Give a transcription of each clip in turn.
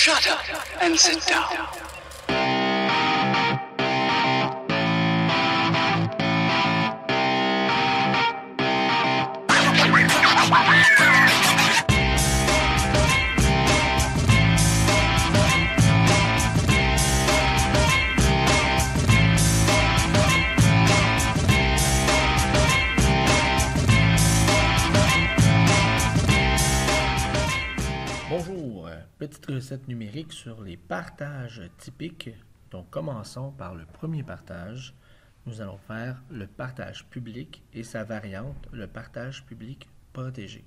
Shut up and sit down. Bonjour, petite recette numérique sur les partages typiques. Donc commençons par le premier partage. Nous allons faire le partage public et sa variante, le partage public protégé.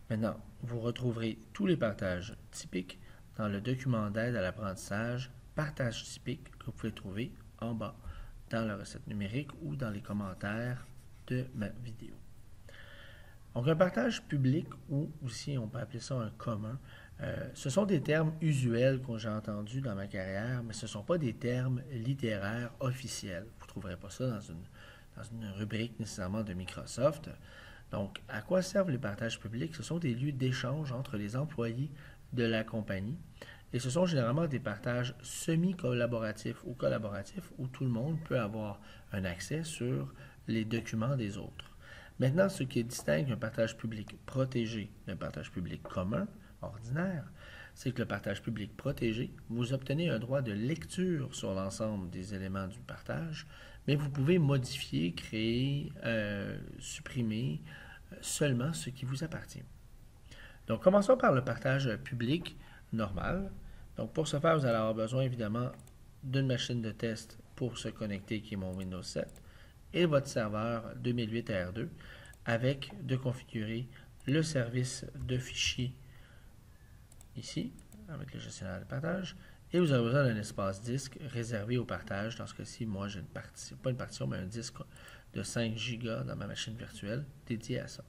Maintenant, vous retrouverez tous les partages typiques dans le document d'aide à l'apprentissage partage typique que vous pouvez trouver en bas dans la recette numérique ou dans les commentaires de ma vidéo. Donc, un partage public, ou aussi on peut appeler ça un commun, ce sont des termes usuels que j'ai entendus dans ma carrière, mais ce ne sont pas des termes littéraires officiels. Vous ne trouverez pas ça dans une rubrique nécessairement de Microsoft. Donc, à quoi servent les partages publics? Ce sont des lieux d'échange entre les employés de la compagnie, et ce sont généralement des partages semi-collaboratifs ou collaboratifs où tout le monde peut avoir un accès sur les documents des autres. Maintenant, ce qui distingue un partage public protégé d'un partage public commun, ordinaire, c'est que le partage public protégé, vous obtenez un droit de lecture sur l'ensemble des éléments du partage, mais vous pouvez modifier, créer, supprimer seulement ce qui vous appartient. Donc, commençons par le partage public normal. Donc, pour ce faire, vous allez avoir besoin évidemment d'une machine de test pour se connecter, qui est mon Windows 7, et votre serveur 2008 R2 avec de configurer le service de fichiers ici avec le gestionnaire de partage et vous avez besoin d'un espace disque réservé au partage. Dans ce cas-ci, moi j'ai pas une partition mais un disque de 5 Go dans ma machine virtuelle dédié à ça.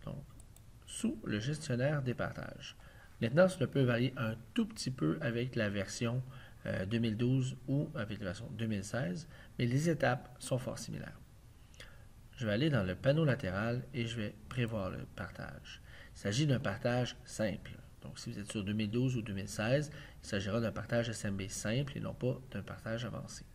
Donc, sous le gestionnaire des partages. Maintenant, cela peut varier un tout petit peu avec la version 2012 ou avec la version 2016, mais les étapes sont fort similaires. Je vais aller dans le panneau latéral et je vais prévoir le partage. Il s'agit d'un partage simple. Donc, si vous êtes sur 2012 ou 2016, il s'agira d'un partage SMB simple et non pas d'un partage avancé.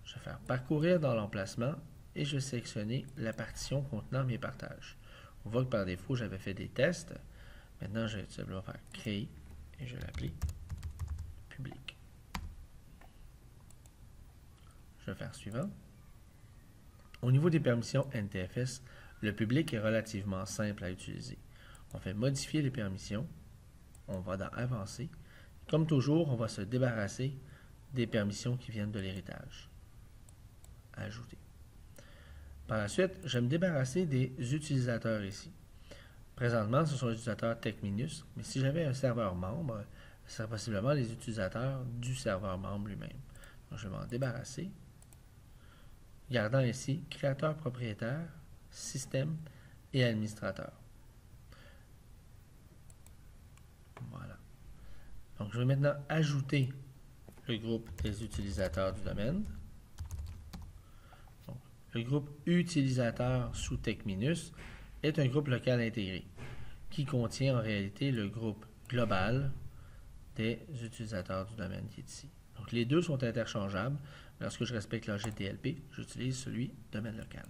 Je vais faire parcourir dans l'emplacement et je vais sélectionner la partition contenant mes partages. On voit que par défaut, j'avais fait des tests. Maintenant, je vais tout simplement faire créer et je vais l'appeler public. Je vais faire suivant. Au niveau des permissions NTFS, le public est relativement simple à utiliser. On fait modifier les permissions, on va dans Avancer. Comme toujours, on va se débarrasser des permissions qui viennent de l'héritage. Ajouter. Par la suite, je vais me débarrasser des utilisateurs ici. Présentement, ce sont les utilisateurs TechMinus, mais si j'avais un serveur membre, ce serait possiblement les utilisateurs du serveur membre lui-même. Donc, je vais m'en débarrasser. Gardant ici créateur propriétaire, système et administrateur. Voilà. Donc, je vais maintenant ajouter le groupe des utilisateurs du domaine. Donc, le groupe utilisateur sous TechMinus est un groupe local intégré qui contient en réalité le groupe global des utilisateurs du domaine qui est ici. Donc, les deux sont interchangeables. Lorsque je respecte la GTLP, j'utilise celui domaine local.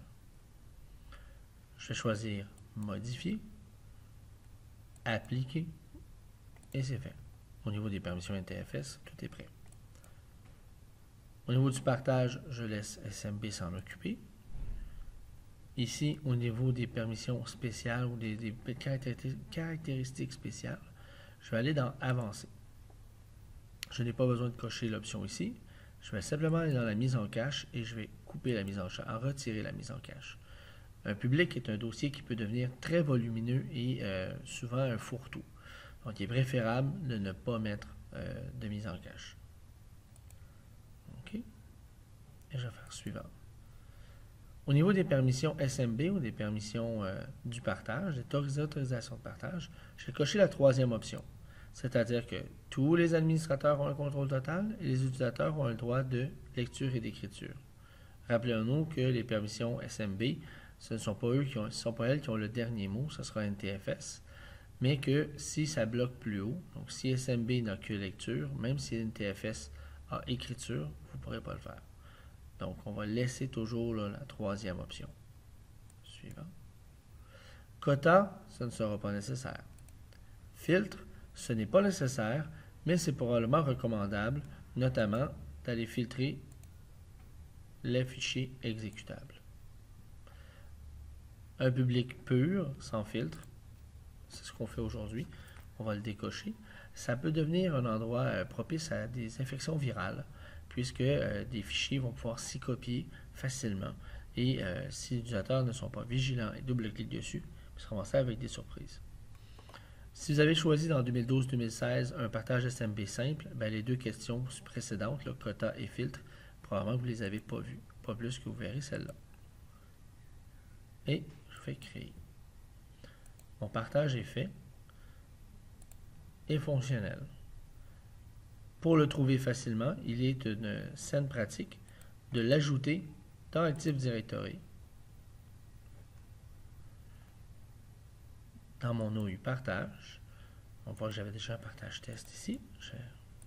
Je vais choisir Modifier, Appliquer, et c'est fait. Au niveau des permissions NTFS, tout est prêt. Au niveau du partage, je laisse SMB s'en occuper. Ici, au niveau des permissions spéciales ou des caractéristiques spéciales, je vais aller dans Avancer. Je n'ai pas besoin de cocher l'option ici. Je vais simplement aller dans la mise en cache et je vais couper la mise en cache, retirer la mise en cache. Un public est un dossier qui peut devenir très volumineux et souvent un fourre-tout. Donc, il est préférable de ne pas mettre de mise en cache. OK. Et je vais faire suivant. Au niveau des permissions SMB ou des permissions du partage, des autorisations de partage, je vais cocher la troisième option. C'est-à-dire que tous les administrateurs ont un contrôle total et les utilisateurs ont le droit de lecture et d'écriture. Rappelons-nous que les permissions SMB, ce ne sont pas elles qui ont le dernier mot, ce sera NTFS. mais que si ça bloque plus haut, donc si SMB n'a que lecture, même si NTFS a écriture, vous ne pourrez pas le faire. Donc, on va laisser toujours là, la troisième option. Suivant. Quota, ça ne sera pas nécessaire. Filtre, ce n'est pas nécessaire, mais c'est probablement recommandable, notamment d'aller filtrer les fichiers exécutables. Un public pur, sans filtre, c'est ce qu'on fait aujourd'hui, on va le décocher. Ça peut devenir un endroit propice à des infections virales, puisque des fichiers vont pouvoir s'y copier facilement. Et si les utilisateurs ne sont pas vigilants et double-cliquent dessus, ils se ramasser avec des surprises. Si vous avez choisi dans 2012-2016 un partage SMB simple, ben les deux questions précédentes, là, quota et filtre, probablement que vous ne les avez pas vues. Pas plus que vous verrez celle-là. Et je fais créer. Mon partage est fait et fonctionnel. Pour le trouver facilement, il est une saine pratique de l'ajouter dans Active Directory. Dans mon OU partage, on voit que j'avais déjà un partage test ici.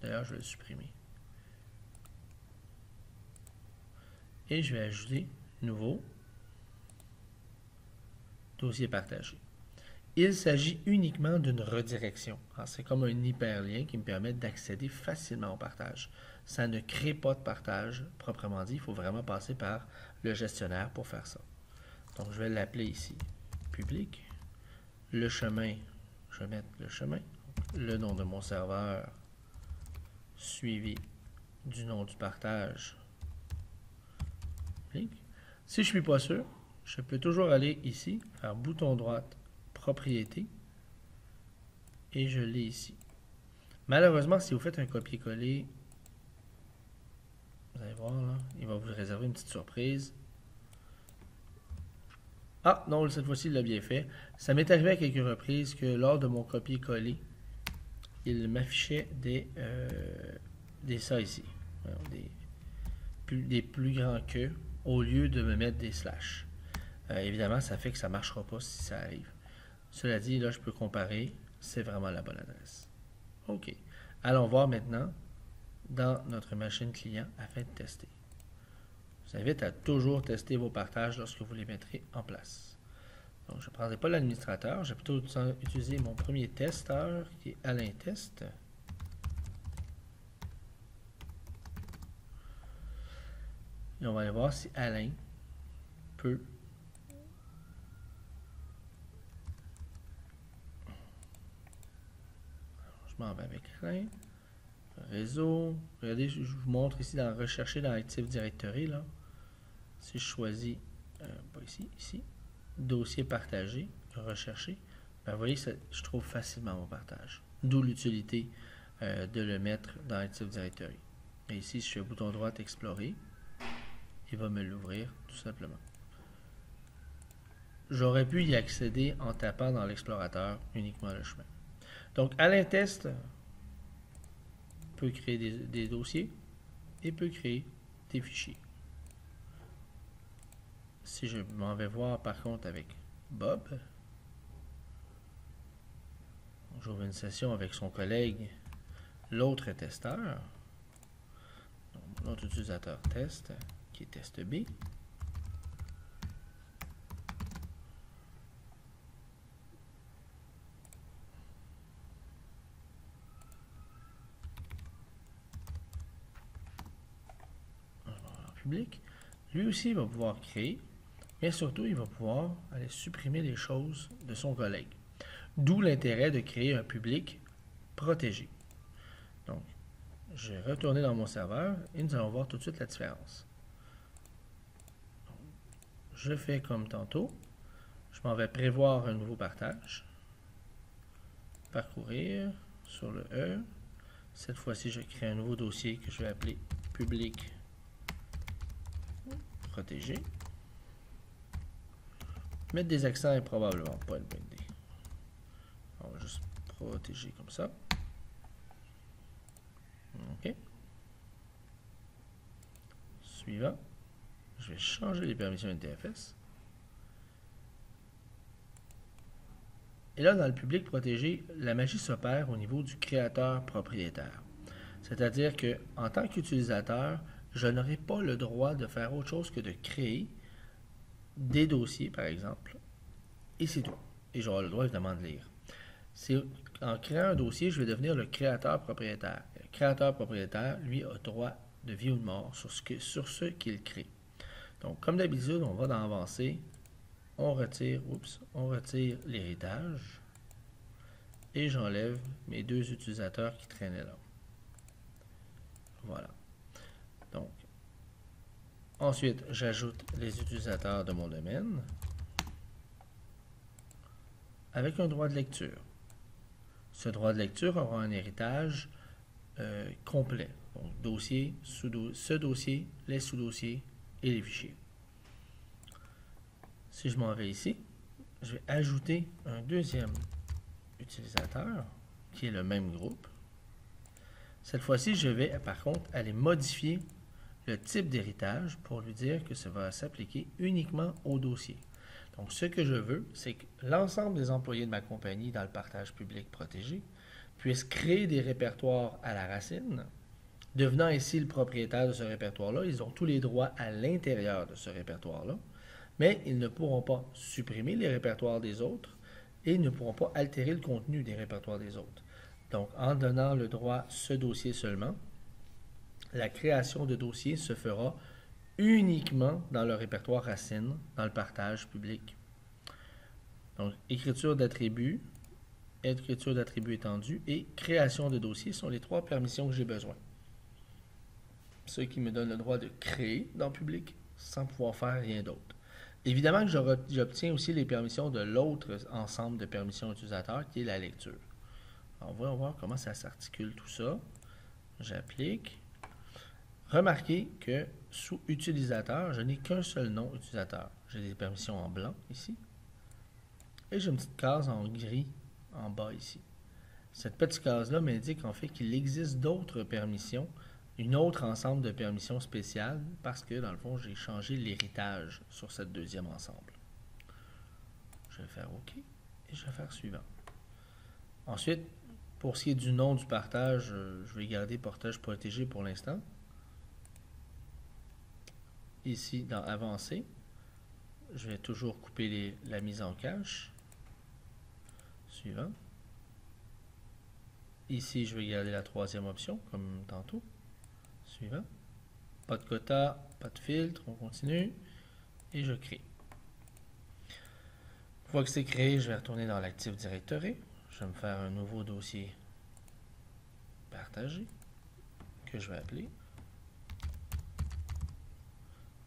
D'ailleurs, je vais le supprimer. Et je vais ajouter nouveau dossier partagé. Il s'agit uniquement d'une redirection. C'est comme un hyperlien qui me permet d'accéder facilement au partage. Ça ne crée pas de partage proprement dit. Il faut vraiment passer par le gestionnaire pour faire ça. Donc, je vais l'appeler ici public. Le chemin, je vais mettre le chemin. Le nom de mon serveur suivi du nom du partage. Si je ne suis pas sûr, je peux toujours aller ici, faire bouton droit, propriété, et je l'ai ici. Malheureusement, si vous faites un copier-coller, vous allez voir, là, il va vous réserver une petite surprise. Ah, non, cette fois-ci, il l'a bien fait. Ça m'est arrivé à quelques reprises que lors de mon copier-coller, il m'affichait des ça ici. Des plus grands que, au lieu de me mettre des slash. Évidemment, ça fait que ça ne marchera pas si ça arrive. Cela dit, là, je peux comparer. C'est vraiment la bonne adresse. OK. Allons voir maintenant dans notre machine client afin de tester. Je vous invite à toujours tester vos partages lorsque vous les mettrez en place. Donc, je ne prendrai pas l'administrateur. Je vais plutôt utiliser mon premier testeur qui est Alain Test. Et on va aller voir si Alain peut je m'en vais avec Alain. Réseau. Regardez, je vous montre ici dans rechercher dans Active Directory. Là. Si je choisis, pas ici, ici, dossier partagé, rechercher, ben vous voyez, je trouve facilement mon partage. D'où l'utilité de le mettre dans Active Directory. Et ici, si je fais bouton droit, explorer, il va me l'ouvrir tout simplement. J'aurais pu y accéder en tapant dans l'explorateur uniquement le chemin. Donc, Alain Test peut créer des dossiers et peut créer des fichiers. Si je m'en vais voir par contre avec Bob, j'ouvre une session avec son collègue, l'autre testeur, donc mon autre utilisateur test, qui est test B. Public. Lui aussi il va pouvoir créer, mais surtout il va pouvoir aller supprimer les choses de son collègue. D'où l'intérêt de créer un public protégé. Donc, je vais retourner dans mon serveur et nous allons voir tout de suite la différence. Donc, je fais comme tantôt. Je m'en vais prévoir un nouveau partage. Parcourir sur le E. Cette fois-ci, je crée un nouveau dossier que je vais appeler public protégé. Mettre des accents est probablement pas une bonne idée. On va juste protéger comme ça. OK. Suivant. Je vais changer les permissions NTFS. Et là, dans le public protégé, la magie s'opère au niveau du créateur propriétaire. C'est-à-dire que, en tant qu'utilisateur, je n'aurai pas le droit de faire autre chose que de créer des dossiers, par exemple, et c'est tout. Et j'aurai le droit, évidemment, de lire. En créant un dossier, je vais devenir le créateur propriétaire. Le créateur propriétaire, lui, a droit de vie ou de mort sur ce qu'il crée. Donc, comme d'habitude, on va dans Avancer, on retire l'héritage et j'enlève mes deux utilisateurs qui traînaient là. Voilà. Donc, ensuite, j'ajoute les utilisateurs de mon domaine avec un droit de lecture. Ce droit de lecture aura un héritage complet. Donc, dossier, ce dossier, les sous-dossiers et les fichiers. Si je m'en vais ici, je vais ajouter un deuxième utilisateur qui est le même groupe. Cette fois-ci, je vais par contre aller modifier le type d'héritage pour lui dire que ça va s'appliquer uniquement au dossier. Donc, ce que je veux, c'est que l'ensemble des employés de ma compagnie dans le partage public protégé puissent créer des répertoires à la racine. Devenant ici le propriétaire de ce répertoire-là, ils ont tous les droits à l'intérieur de ce répertoire-là, mais ils ne pourront pas supprimer les répertoires des autres et ne pourront pas altérer le contenu des répertoires des autres. Donc, en donnant le droit ce dossier seulement, la création de dossiers se fera uniquement dans le répertoire racine, dans le partage public. Donc, écriture d'attributs étendue et création de dossiers sont les trois permissions que j'ai besoin. Ce qui me donne le droit de créer dans le public sans pouvoir faire rien d'autre. Évidemment que j'obtiens aussi les permissions de l'autre ensemble de permissions utilisateurs qui est la lecture. Alors, on va voir comment ça s'articule tout ça. J'applique. Remarquez que sous utilisateur, je n'ai qu'un seul nom utilisateur. J'ai des permissions en blanc ici. Et j'ai une petite case en gris en bas ici. Cette petite case-là m'indique en fait qu'il existe d'autres permissions, une autre ensemble de permissions spéciales, parce que dans le fond, j'ai changé l'héritage sur cette deuxième ensemble. Je vais faire OK et je vais faire suivant. Ensuite, pour ce qui est du nom du partage, je vais garder partage protégé pour l'instant. Ici, dans Avancer, je vais toujours couper la mise en cache. Suivant. Ici, je vais garder la troisième option, comme tantôt. Suivant. Pas de quota, pas de filtre, on continue. Et je crée. Une fois que c'est créé, je vais retourner dans l'Active Directory. Je vais me faire un nouveau dossier partagé, que je vais appeler.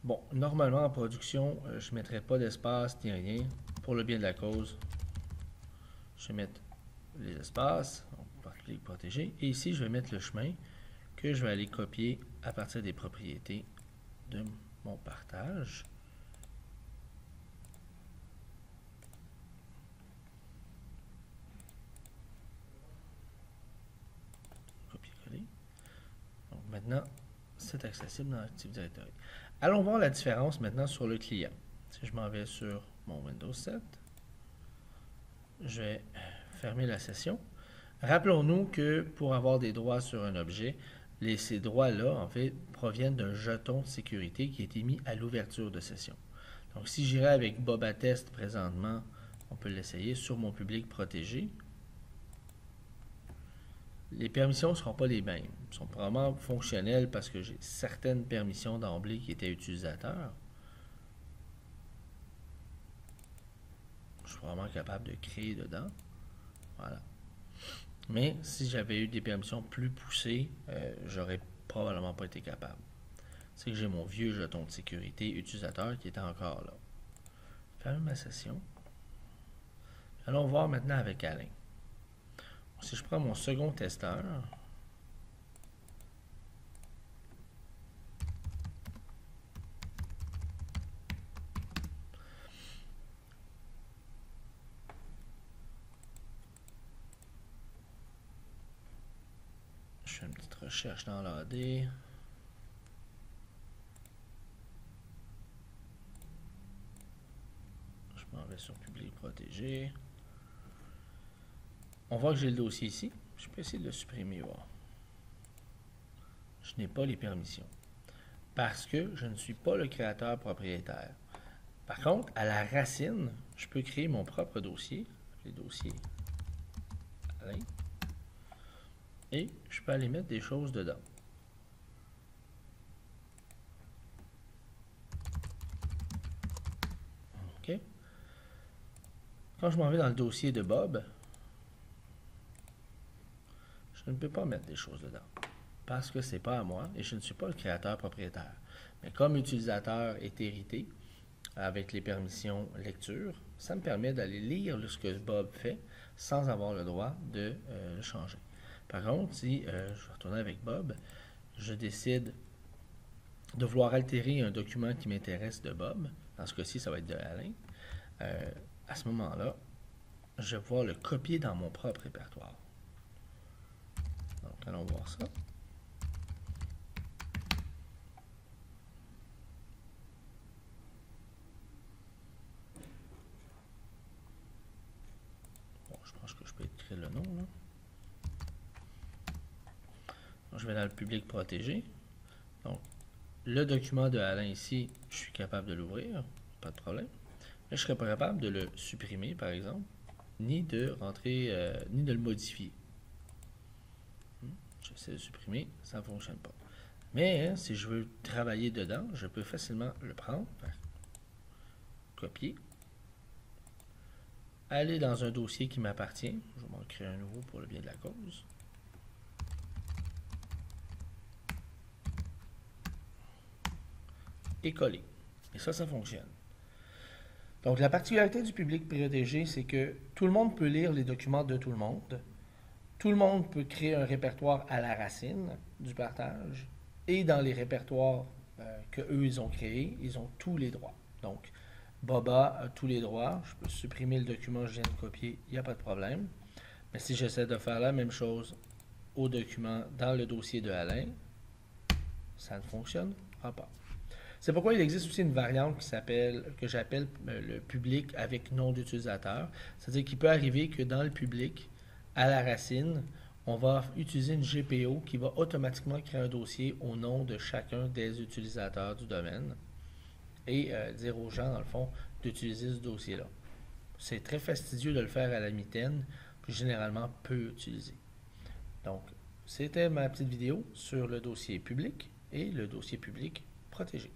Bon, normalement en production, je ne mettrai pas d'espace ni rien. Pour le bien de la cause, je vais mettre les espaces, donc protégé. Et ici, je vais mettre le chemin que je vais aller copier à partir des propriétés de mon partage. Copier-coller. Donc maintenant, c'est accessible dans l'Active Directory. Allons voir la différence maintenant sur le client. Si je m'en vais sur mon Windows 7, je vais fermer la session. Rappelons-nous que pour avoir des droits sur un objet, ces droits-là, en fait, proviennent d'un jeton de sécurité qui a été mis à l'ouverture de session. Donc, si j'irai avec Boba Test présentement, on peut l'essayer sur mon public protégé. Les permissions ne seront pas les mêmes. Elles sont probablement fonctionnelles parce que j'ai certaines permissions d'emblée qui étaient utilisateurs. Je suis probablement capable de créer dedans. Voilà. Mais si j'avais eu des permissions plus poussées, j'aurais probablement pas été capable. C'est que j'ai mon vieux jeton de sécurité utilisateur qui était encore là. Ferme ma session. Allons voir maintenant avec Alain. Si je prends mon second testeur, je fais une petite recherche dans l'AD. Je m'en vais sur public protégé. on voit que j'ai le dossier ici. Je peux essayer de le supprimer. Voir. Je n'ai pas les permissions. Parce que je ne suis pas le créateur propriétaire. Par contre, à la racine, je peux créer mon propre dossier. Les dossiers Alain. Et je peux aller mettre des choses dedans. OK. Quand je m'en vais dans le dossier de Bob, je ne peux pas mettre des choses dedans. Parce que ce n'est pas à moi et je ne suis pas le créateur propriétaire. Mais comme utilisateur est hérité, avec les permissions lecture, ça me permet d'aller lire ce que Bob fait sans avoir le droit de le changer. Par contre, si je vais retourner avec Bob, je décide de vouloir altérer un document qui m'intéresse de Bob, dans ce cas-ci, ça va être de Alain, à ce moment-là, je vais pouvoir le copier dans mon propre répertoire. Donc, allons voir ça. Bon, je pense que je peux écrire le nom, là. Donc, je vais dans le public protégé. Donc, le document de Alain ici, je suis capable de l'ouvrir, pas de problème. Mais je ne serais pas capable de le supprimer, par exemple, ni de rentrer, ni de le modifier. J'essaie de supprimer, ça ne fonctionne pas. Mais si je veux travailler dedans, je peux facilement le prendre, copier, aller dans un dossier qui m'appartient. Je vais m'en créer un nouveau pour le bien de la cause. Et coller. Et ça fonctionne. Donc, la particularité du public protégé, c'est que tout le monde peut lire les documents de tout le monde. Tout le monde peut créer un répertoire à la racine du partage. Et dans les répertoires qu'eux, ils ont créés, ils ont tous les droits. Donc, Boba a tous les droits. Je peux supprimer le document que je viens de copier, il n'y a pas de problème. Mais si j'essaie de faire la même chose au document dans le dossier de Alain, ça ne fonctionnera pas. C'est pourquoi il existe aussi une variante que j'appelle le public avec nom d'utilisateur. C'est-à-dire qu'il peut arriver que dans le public, à la racine, on va utiliser une GPO qui va automatiquement créer un dossier au nom de chacun des utilisateurs du domaine et dire aux gens, dans le fond, d'utiliser ce dossier-là. C'est très fastidieux de le faire à la mitaine, puis généralement peu utilisé. Donc, c'était ma petite vidéo sur le dossier public et le dossier public protégé.